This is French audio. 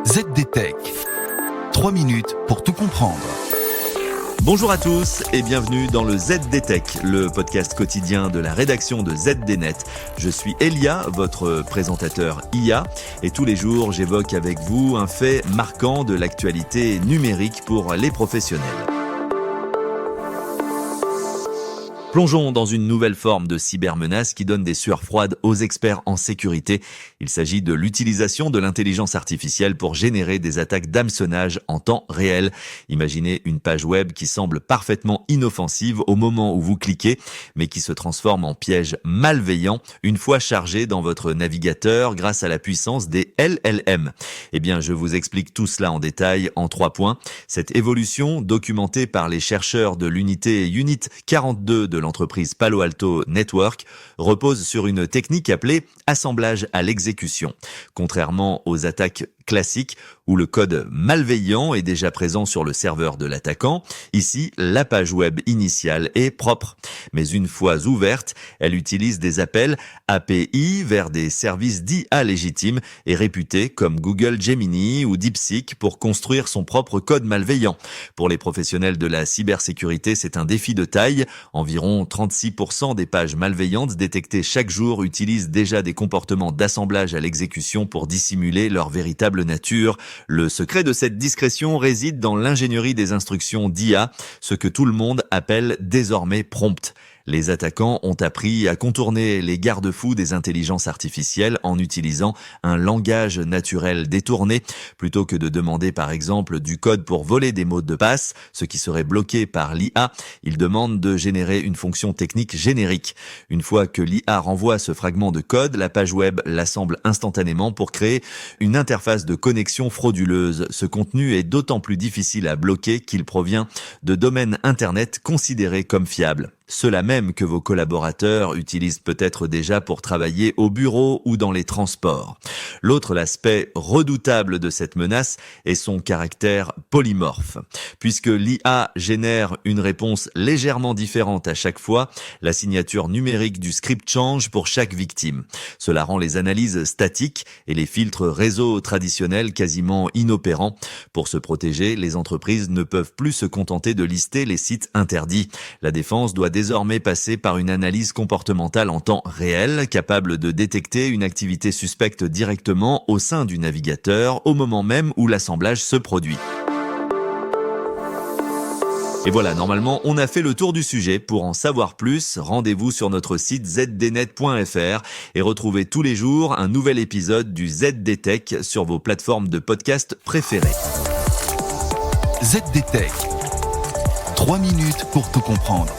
ZDTech. 3 minutes pour tout comprendre. Bonjour à tous et bienvenue dans le ZDTech, le podcast quotidien de la rédaction de ZDNet. Je suis Elia, votre présentateur IA, et tous les jours j'évoque avec vous un fait marquant de l'actualité numérique pour les professionnels. Plongeons dans une nouvelle forme de cybermenace qui donne des sueurs froides aux experts en sécurité. Il s'agit de l'utilisation de l'intelligence artificielle pour générer des attaques d'hameçonnage en temps réel. Imaginez une page web qui semble parfaitement inoffensive au moment où vous cliquez, mais qui se transforme en piège malveillant une fois chargé dans votre navigateur grâce à la puissance des LLM. Eh bien, je vous explique tout cela en détail en 3 points. Cette évolution, documentée par les chercheurs de l'unité Unit 42 de l'entreprise Palo Alto Network, repose sur une technique appelée assemblage à l'exécution. Contrairement aux attaques classiques où le code malveillant est déjà présent sur le serveur de l'attaquant, ici, la page web initiale est propre. Mais une fois ouverte, elle utilise des appels API vers des services d'IA légitimes et réputés comme Google Gemini ou DeepSeek pour construire son propre code malveillant. Pour les professionnels de la cybersécurité, c'est un défi de taille. Environ 36% des pages malveillantes détectées chaque jour utilisent déjà des comportements d'assemblage à l'exécution pour dissimuler leur véritable nature. Le secret de cette discrétion réside dans l'ingénierie des instructions d'IA, ce que tout le monde appelle désormais prompt. Les attaquants ont appris à contourner les garde-fous des intelligences artificielles en utilisant un langage naturel détourné. Plutôt que de demander par exemple du code pour voler des mots de passe, ce qui serait bloqué par l'IA, ils demandent de générer une fonction technique générique. Une fois que l'IA renvoie ce fragment de code, la page web l'assemble instantanément pour créer une interface de connexion frauduleuse. Ce contenu est d'autant plus difficile à bloquer qu'il provient de domaines internet considérés comme fiables. Ceux-là même que vos collaborateurs utilisent peut-être déjà pour travailler au bureau ou dans les transports. L'autre aspect redoutable de cette menace est son caractère polymorphe. Puisque l'IA génère une réponse légèrement différente à chaque fois, la signature numérique du script change pour chaque victime. Cela rend les analyses statiques et les filtres réseau traditionnels quasiment inopérants. Pour se protéger, les entreprises ne peuvent plus se contenter de lister les sites interdits. La défense doit désormais passer par une analyse comportementale en temps réel, capable de détecter une activité suspecte directement au sein du navigateur au moment même où l'assemblage se produit. Et voilà, normalement, on a fait le tour du sujet. Pour en savoir plus, rendez-vous sur notre site zdnet.fr et retrouvez tous les jours un nouvel épisode du ZDTech sur vos plateformes de podcast préférées. ZDTech. 3 minutes pour tout comprendre.